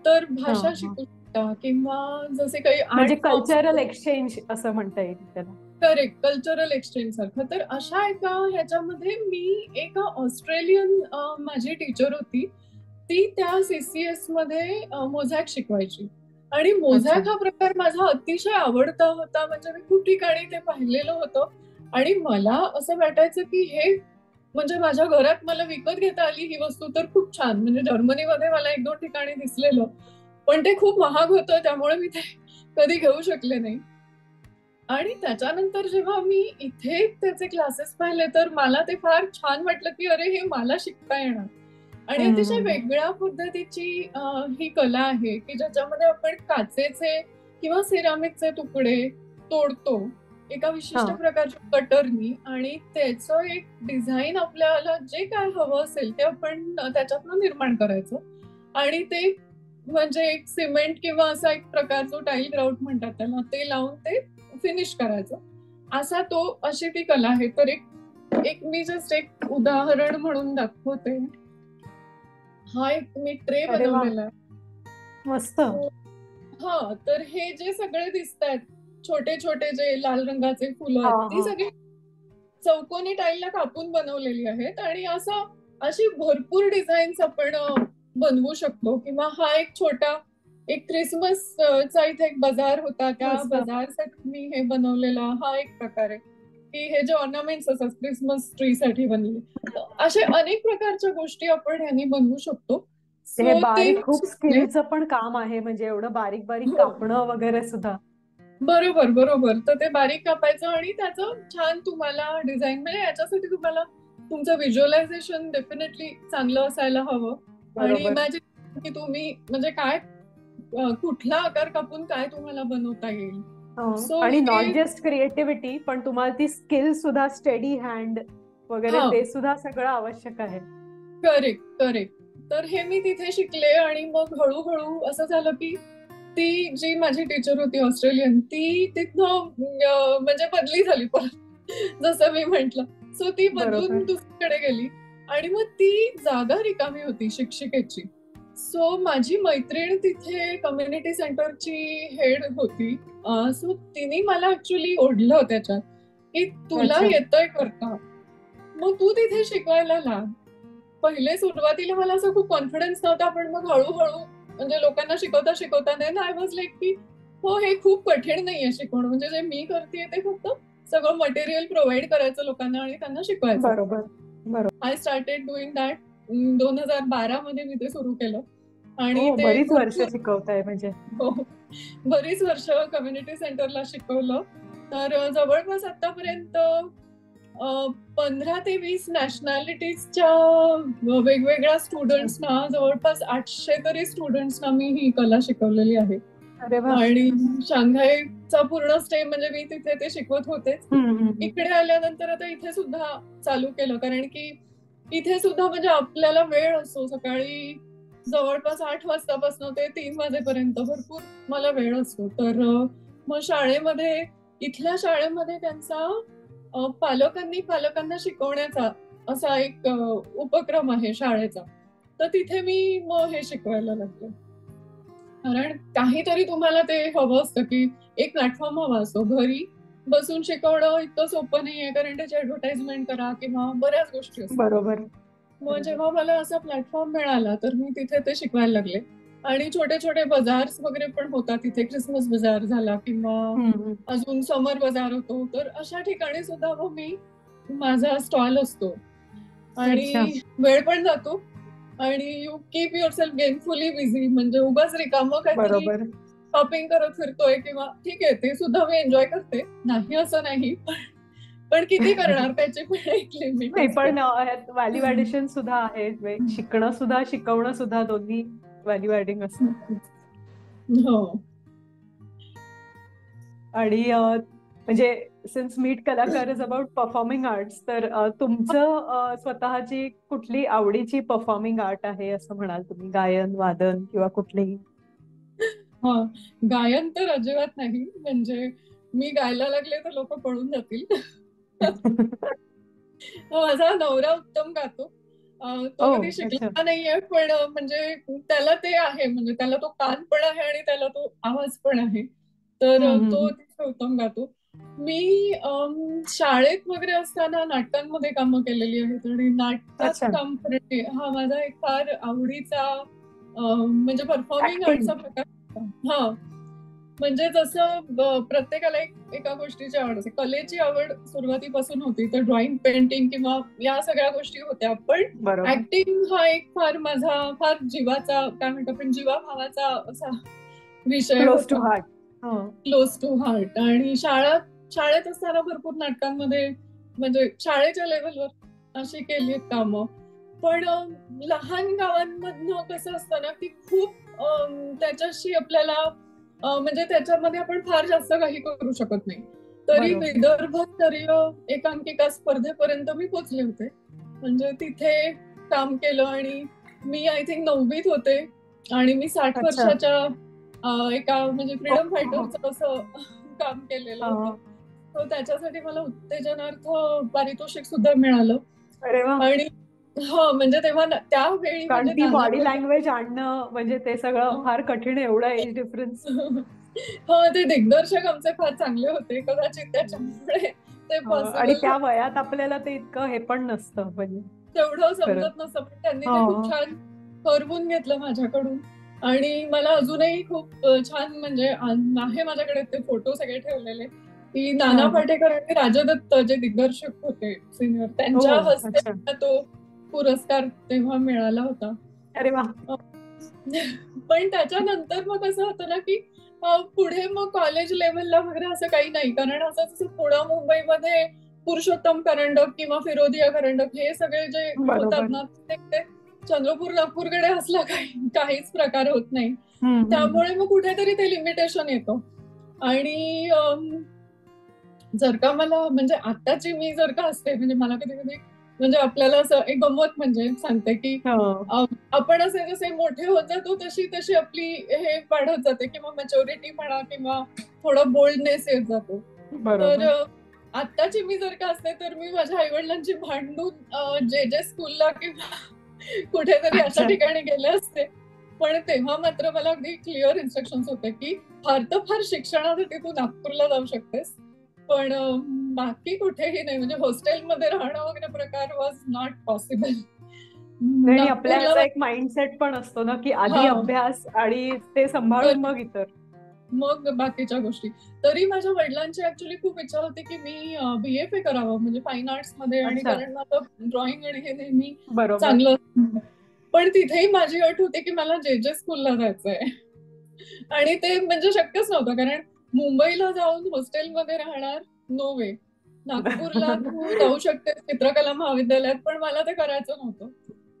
तर हा भाषा हा. शिकू शकता, किंवा जसे काही म्हणजे आर्ट फॉर्म्स. कल्चरल एक्सचेंज असं म्हणता येईल त्याला. करेक्ट, कल्चरल एक्सचेंज सारखं. तर अशा एका ह्याच्यामध्ये मी एका ऑस्ट्रेलियन माझी टीचर होती, ती त्या सीसीएस मध्ये मोझॅक शिकवायची. आणि अच्छा. मोझॅक हा प्रकार माझा अतिशय आवडता होता, म्हणजे मी खूप ठिकाणी ते पाहिलेलं होतं, आणि मला असं वाटायचं की हे म्हणजे माझ्या घरात मला विकत घेता आली ही वस्तू तर खूप छान. म्हणजे जर्मनीमध्ये मला 1-2 ठिकाणी दिसलेलं, पण ते खूप महाग होतं त्यामुळे मी ते कधी घेऊ शकले नाही. आणि त्याच्यानंतर जेव्हा मी इथे त्याचे क्लासेस पाहिले तर मला ते फार छान वाटलं की अरे हे मला शिकता येणार. आणि अतिशय हम्म. वेगळ्या पद्धतीची ही कला आहे की ज्याच्यामध्ये आपण काचेचे किंवा सिरामिकचे तुकडे तोडतो एका हा. विशिष्ट प्रकारच्या कटरनी, आणि त्याचं एक डिझाईन आपल्याला जे काय हवं असेल ते आपण त्याच्यातनं निर्माण करायचं. आणि ते म्हणजे एक सिमेंट किंवा असा एक प्रकार जो टाईल ग्राउट म्हणतात त्याला, ते लावून ते फिनिश करायचं. असा तो अशी ती कला आहे. तर एक मी जस्ट एक उदाहरण म्हणून दाखवते. हा एक मी ट्रे अरे वा, बनवलेला आहे. मस्त. हा, तर हे जे सगळे दिसत आहेत छोटे छोटे जे लाल रंगाचे फुलं हा आहेत ती हा. सगळी चौकोनी टाईलला कापून बनवलेली आहेत, आणि अशी भरपूर डिझाईन्स आपण बनवू शकतो. किंवा हा एक छोटा एक क्रिसमस चा इथे एक बाजार होता, त्या मस्त. बाजारसाठी मी हे बनवलेला हा एक प्रकार आहे की हे जे ऑर्नामेंट्स असतात क्रिसमस ट्री साठी बनले. असे अनेक प्रकारच्या गोष्टी आपण ह्यांनी बनवू शकतो. हे सो ते बारीक खूप स्किलचं पण काम आहे, म्हणजे एवढं बारीक बारीक हो कापणं वगैरे सुद्धा. बरोबर बरोबर. तर ते बारीक कापायचं आणि त्याचं छान तुम्हाला डिझाईन, म्हणजे याच्यासाठी तुम्हाला तुमचं व्हिज्युअलायझेशन डेफिनेटली चांगलं असायला हवं. आणि बरोबर. इमॅजिन की तुम्ही म्हणजे काय कुठला आकार कापून काय तुम्हाला बनवता येईल. सो आणि नॉट हे जस्ट क्रिएटिव्हिटी, पण तुम्हाला ती स्किल सुद्धा, स्टेडी हँड वगैरे हा ते सुद्धा सगळं आवश्यक आहे. Correct correct. तर हे मी तिथे शिकले आणि मग हळूहळू असं झालं की ती जी माझी टीचर होती ऑस्ट्रेलियन, ती तिथनं म्हणजे बदली झाली परत जसं मी म्हंटल. सो ती बदलून बरोबर. दुसरीकडे गेली आणि मग ती जागा रिकामी होती शिक्षिकेची. सो माझी मैत्रीण तिथे कम्युनिटी सेंटरची हेड होती. सो तिने मला ऍक्च्युली ओढलं त्याच्यात की तुला अच्छा. येतंय करता, मग तू तिथे शिकवायला लाग. पहिले सुरुवातीला मला असं खूप कॉन्फिडन्स नव्हता, पण मग हळूहळू म्हणजे लोकांना शिकवता शिकवता ना आय वॉज लाईक की हो, हे खूप कठीण नाहीये शिकवणं. म्हणजे जे मी करतेय ते फक्त सगळं मटेरियल प्रोव्हाइड करायचं लोकांना आणि त्यांना शिकवायचं. बरोबर. बरोबर. I started doing that. 2012 मध्ये मी ते सुरू केलं आणि हो, ते बरीच वर्ष भरपूर शिकवताय म्हणजे. हो, बरीच वर्ष कम्युनिटी सेंटरला शिकवलं. तर जवळपास आतापर्यंत 15 ते 20 नॅशनॅलिटीजच्या वेगवेगळ्या अच्छा. स्टुडंट्सना, जवळपास 800 तरी स्टुडंट्सना मी ही कला शिकवलेली आहे. अरे वा. आणि शांघायचा पूर्ण स्टे म्हणजे मी तिथे ते शिकवत होतेच. इकडे आल्यानंतर आता इथे सुद्धा चालू केलं, कारण की इथे सुद्धा म्हणजे आपल्याला वेळ असतो. सकाळी जवळपास 8 वाजतापासून ते 3 वाजेपर्यंत भरपूर मला वेळ असतो. तर मग शाळेमध्ये, इथल्या शाळेमध्ये त्यांचा पालकांना शिकवण्याचा असा एक उपक्रम आहे शाळेचा. तर तिथे मी मग हे शिकवायला लागले. कारण काहीतरी तुम्हाला ते हवं असतं की एक प्लॅटफॉर्म हवा असतो. घरी बसून शिकवणं इतकं सोपं नाहीये, कारण त्याची ऍडव्हर्टाइजमेंट करा किंवा बऱ्याच गोष्टी असतात. बरोबर. मग जेव्हा मला असा प्लॅटफॉर्म मिळाला तर मी तिथे ते शिकवायला लागले. आणि छोटे छोटे बाजार्स वगैरे पण होतात तिथे. क्रिसमस बाजार झाला किंवा अजून समर बाजार होतो, तर अशा ठिकाणी सुद्धा मग मी माझा स्टॉल असतो अच्छा. आणि वेळ पण जातो आणि यू कीप युअरसेल्फ गेमफुली बिझी. म्हणजे उगाच रिकामं काहीतरी बरोबर. शॉपिंग करत फिरतोय किंवा ठीक आहे, ते सुद्धा मी एन्जॉय करते, नाही असं नाही, पण किती करणार, त्याची पण एक लिमिट नाही, असते. पण व्हॅल्यू ऍडिशन सुद्धा आहे. म्हणजे शिकणं सुद्धा, शिकवणं सुद्धा, दोन्ही व्हॅल्यू ऍडिंग असतं. हो. आणि म्हणजे सिन्स मीट कलाकार इज अबाउट परफॉर्मिंग आर्ट्स, तर तुमचं स्वतःची कुठली आवडीची परफॉर्मिंग आर्ट आहे असं म्हणाल तुम्ही? गायन, वादन किंवा कुठलेही? हा, गायन तर अजिबात नाही. म्हणजे मी गायला लागले तर लोक पळून जातील. माझा नवरा उत्तम गातो. तो ओ, कधी अच्छा. शिकला नाहीये, पण म्हणजे त्याला ते आहे, म्हणजे त्याला तो कान पण आहे आणि त्याला तो आवाज पण आहे. तर तो हम्म. तिथे उत्तम गातो. मी शाळेत वगैरे असताना नाटकांमध्ये कामं केलेली आहेत आणि नाटकात अच्छा. काम करणे हा माझा एक फार आवडीचा म्हणजे परफॉर्मिंग ऍक्टिंग. आर्टचा प्रकार होता. हा, म्हणजे जसं प्रत्येकाला एका गोष्टीची आवड असते. कलेची आवड सुरुवातीपासून होती, तर ड्रॉइंग, पेंटिंग किंवा या सगळ्या गोष्टी होत्या. पण बरोबर. ऍक्टिंग हा एक माझा फार जीवाचा, काय म्हणतो आपण, जीवाभावाचा असा विषय क्लोज टू होता. हार्ट. Close to heart. आणि शाळेत असताना भरपूर नाटकांमध्ये, म्हणजे शाळेच्या लेवलवर अशी केली आहेत कामं. पण लहान गावांमधनं कसं असतं ना की खूप त्याच्याशी आपल्याला म्हणजे त्याच्यामध्ये आपण फार जास्त काही करू शकत नाही. तरी बरोबर. विदर्भस्तरीय एकांकिका स्पर्धेपर्यंत मी पोचले होते. म्हणजे तिथे काम केलं आणि मी आय थिंक 9वीत होते आणि मी 60 अच्छा. वर्षाच्या एका म्हणजे हो, फ्रीडम हो. फायटरचं असं काम केलेलं होतं. तर त्याच्यासाठी मला उत्तेजनार्थ पारितोषिक सुद्धा मिळालं. अरे वा. आणि हो, म्हणजे तेव्हा त्यावेळी कारण म्हणजे ती नाना बॉडी लँग्वेज आणणं म्हणजे ते सगळं फार कठीण आहे, एवढं एज डिफरन्स. हो, ते दिग्दर्शक आमचे फार चांगले होते, कदाचित त्याच्यामुळे ते आणि पॉसिबल त्या झालं. वयात आपल्याला ते इतकं हे पण नसतं म्हणजे. तेवढं खरं. समजत नसतं, पण त्यांनी ते खूप हो. छान करवून घेतलं माझ्याकडून. आणि मला अजूनही खूप छान म्हणजे आहे माझ्याकडे ते फोटो सगळे ठेवलेले, की नाना पाटेकर आणि राजदत्त जे दिग्दर्शक होते सिनियर, हो. त्यांच्या हस्ते अच्छा. मला तो पुरस्कार तेव्हा मिळाला होता. अरे वा. पण त्याच्यानंतर मग असं होतं ना की पुढे मग कॉलेज लेवलला वगैरे असं काही नाही, कारण असं जसं पुणे मुंबईमध्ये पुरुषोत्तम करंडक किंवा फिरोदिया करंडक हे सगळे जे होतात बरोबर. ना, ते चंद्रपूर नागपूरकडे असला काहीच प्रकार होत नाही. हम्म. त्यामुळे मग कुठेतरी ते लिमिटेशन येतं. आणि जर का मला म्हणजे आताची मी जर का असते, म्हणजे मला कधी कधी म्हणजे आपल्याला असं एक गंमत म्हणजे सांगते की हो. आपण असे जसे मोठे होत जातो तशी तशी आपली हे वाढत जाते, किंवा मॅच्युरिटी म्हणा किंवा थोडा बोल्डनेस येत जातो. तर बरोबर. आत्ताची मी जर का असते तर मी माझ्या आईवडिलांची भांडून जे स्कूलला किंवा कुठेतरी अशा अच्छा. ठिकाणी गेले असते. पण तेव्हा मात्र मला अगदी क्लिअर इन्स्ट्रक्शन्स होते की फार तर फार शिक्षणासाठी तू नागपूरला जाऊ शकतेस, पण बाकी कुठेही नाही. म्हणजे हॉस्टेलमध्ये राहणं वगैरे प्रकार वॉज नॉट पॉसिबल. नाही आणि आपल्या नागपूरला ह्याचा एक माइंडसेट पण असतो ना, की हा आधी अभ्यास आणि ते सांभाळून मग इतर. मग बाकीच्या गोष्टी. तरी माझ्या वडिलांची ऍक्च्युली खूप इच्छा होती की मी BFA करावं, म्हणजे फाईन आर्ट्स मध्ये, आणि अच्छा. कारण माझं ड्रॉइंग आणि हे नेहमी बरोबर. चांगलं असतं. पण तिथेही माझी अट होती की मला जे स्कूलला जायचंय. आणि ते म्हणजे शक्यच नव्हतं, कारण मुंबईला जाऊन हॉस्टेलमध्ये राहणार, नो वे. नागपूरला तू जाऊ शकते चित्रकला महाविद्यालयात, पण मला ते करायचं नव्हतं.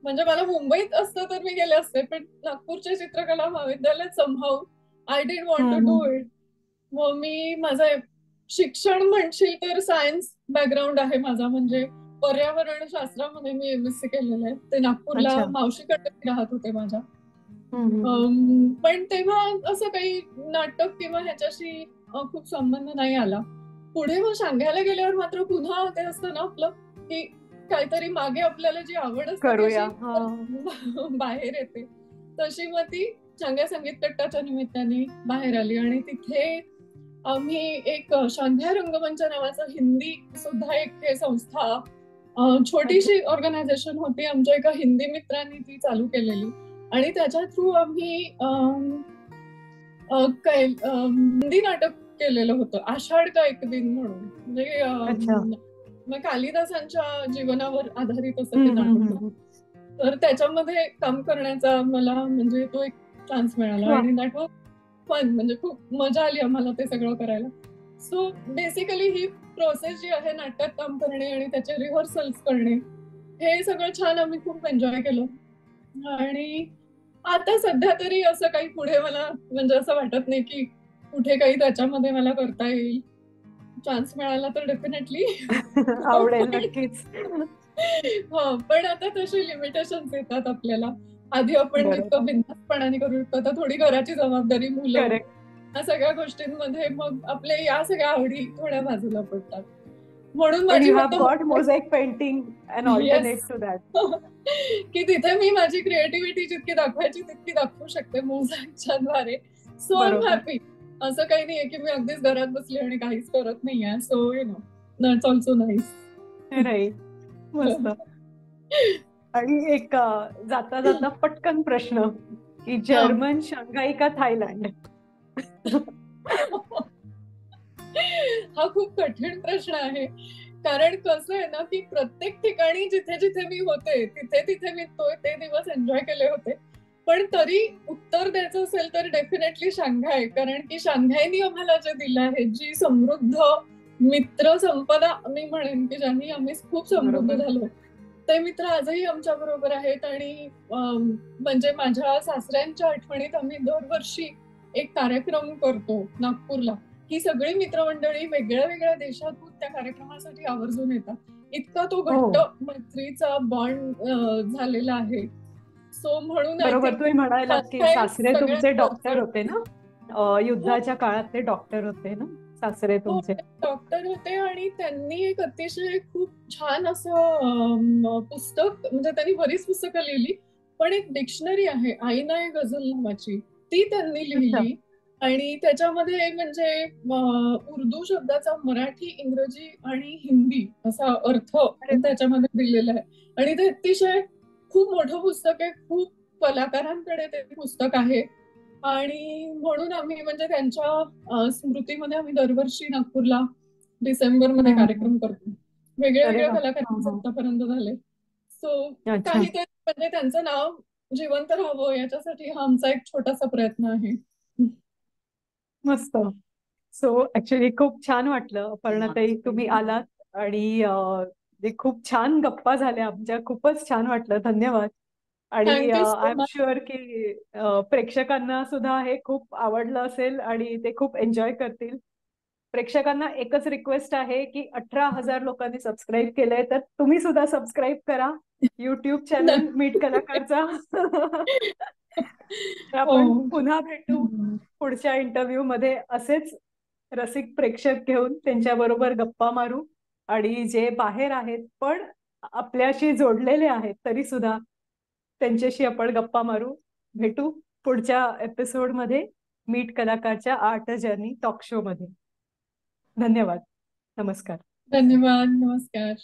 म्हणजे मला मुंबईत असतं तर मी गेले असते, पण नागपूरच्या चित्रकला महाविद्यालयात somehow I did want to do hmm. It. मग मी माझं शिक्षण म्हणशील तर सायन्स बॅकग्राऊंड आहे माझा, म्हणजे पर्यावरण शास्त्रामध्ये मी MSc केलेलं आहे. ते नागपूरला अच्छा. मावशीकडे राहत होते माझ्या. हम्म. पण तेव्हा असं काही नाटक किंवा ह्याच्याशी खूप संबंध नाही आला. पुढे मग सांगायला गेल्यावर मात्र पुन्हा ते असतं ना आपलं, की काहीतरी मागे आपल्याला जी आवड असते ती करूया. अशी हा. बाहेर येते. तशी मग ती चांगल्या संगीत कट्टाच्या निमित्ताने बाहेर आली, आणि तिथे आम्ही एक शांध्या रंगमंच नावाचं हिंदी सुद्धा एक हे संस्था, अच्छा. छोटीशी ऑर्गनायझेशन होती, आमच्या एका हिंदी मित्रांनी ती चालू केलेली. आणि त्याच्या थ्रू आम्ही हिंदी नाटक केलेलं होतं, आषाढ का एक दिन म्हणून. म्हणजे अच्छा. मग कालिदासांच्या जीवनावर आधारित असं ते नाटक होतं. तर त्याच्यामध्ये काम करण्याचा मला म्हणजे तो एक चान्स मिळाला, वा. आणि दॅट वॉज फन. म्हणजे खूप मजा आली आम्हाला ते सगळं करायला. सो बेसिकली ही प्रोसेस जी आहे, नाटकात काम करणे आणि त्याचे रिहर्सल्स करणे, हे सगळं छान आम्ही खूप एन्जॉय केलं. आणि आता सध्या तरी असं काही पुढे मला म्हणजे असं वाटत नाही की कुठे काही त्याच्यामध्ये मला करता येईल. चान्स मिळाला तर डेफिनेटली. आवडेल नक्कीच. पण आता तशी लिमिटेशन्स येतात आपल्याला. आधी आपण जितकं बरोबर. बिनधास्तपणाने करू शकतो, आता थोडी घराची जबाबदारी, मुलं, करेक्ट. या सगळ्या गोष्टींमध्ये मग आपले या सगळ्या आवडी थोड्या बाजूला पडतात. म्हणून पण माझी यू हॅव फक्त got mosaic painting and yes. Alternate to that. की तिथे मी माझी क्रिएटिव्हिटी जितकी दाखवायची तितकी दाखवू शकते मोझॅकच्या द्वारे. सो आय एम बरोबर. हॅपी. असं काही नाहीये की मी अगदीच घरात बसली आणि काहीच करत नाहीये. So that's also nice. Right. मस्त. आणि एक जाता जाता पटकन प्रश्न, की हा. जर्मन, शंघाई का थायलंड? हा खूप कठीण प्रश्न आहे. कारण कसं आहे ना, की प्रत्येक ठिकाणी जिथे जिथे मी होते तिथे तिथे मी ते दिवस एन्जॉय केले होते. पण तरी उत्तर द्यायचं असेल तर डेफिनेटली शांघाय. कारण की शांघायनी आम्हाला जे दिलं आहे, जी समृद्ध मित्र संपदा मी म्हणेन, की ज्यांनी आम्ही खूप समृद्ध बरोबर. झालो, ते मित्र आजही आमच्या बरोबर आहेत. आणि म्हणजे माझ्या सासऱ्यांच्या आठवणीत आम्ही दरवर्षी एक कार्यक्रम करतो नागपूरला. ही सगळी मित्रमंडळी वेगळ्या वेगळ्या देशातून त्या कार्यक्रमासाठी आवर्जून येतात. इतका तो हो. घट्ट मैत्रीचा बॉन्ड झालेला आहे. सो म्हणून आय बरोबर. थिंक तुम्ही म्हणालात की सासरे सगळ्यात तुमचे डॉक्टर परफेक्ट. होते ना, हो, युद्धाच्या काळात ते डॉक्टर होते ना, सासरे हो, तुमचे. डॉक्टर होते. आणि त्यांनी एक अतिशय खूप छान असं पुस्तक, म्हणजे त्यांनी बरीच पुस्तकं लिहिली, पण एक डिक्शनरी आहे आईना ए गझल नावाची, ती त्यांनी अच्छा. लिहिली. आणि त्याच्यामध्ये म्हणजे उर्दू शब्दाचा मराठी, इंग्रजी आणि हिंदी असा अर्थ अरे वा. त्याच्यामध्ये दिलेला आहे. आणि ते अतिशय खूप मोठं पुस्तक आहे. खूप कलाकारांकडे ते पुस्तक आहे. आणि म्हणून आम्ही म्हणजे त्यांच्या स्मृतीमध्ये आम्ही दरवर्षी नागपूरला डिसेंबरमध्ये हम्म. कार्यक्रम करतो. वेगळ्या अरे वेगळ्या वा. हा, कलाकारांचे हा. आतापर्यंत झाले. सो अच्छा. काहीतरी म्हणजे त्यांचं नाव जिवंत राहावं याच्यासाठी हा आमचा एक छोटासा प्रयत्न आहे. मस्त. सो ऍक्च्युली खूप छान वाटलं अपर्णाताई तुम्ही आलात आणि जे खूप छान गप्पा झाल्या आमच्या, खूपच छान वाटलं. धन्यवाद. आणि thank you I so am much. Sure की प्रेक्षकांना सुद्धा हे खूप आवडलं असेल आणि ते खूप एन्जॉय करतील. प्रेक्षकांना एकच रिक्वेस्ट आहे की 18,000 लोकांनी सबस्क्राईब केलंय, तर तुम्ही सुद्धा सबस्क्राईब करा युट्यूब चॅनल मीट कलाकारचा. तर हो. आपण पुन्हा भेटू पुढच्या इंटरव्ह्यू मध्ये असेच रसिक प्रेक्षक घेऊन त्यांच्याबरोबर गप्पा मारू. आणि जे बाहेर आहेत पण आपल्याशी जोडलेले आहेत तरी सुद्धा त्यांच्याशी आपण गप्पा मारू. भेटू पुढच्या एपिसोड मध्ये मीट कलाकारच्या आर्ट जर्नी टॉक शो मध्ये. धन्यवाद. नमस्कार. धन्यवाद. नमस्कार.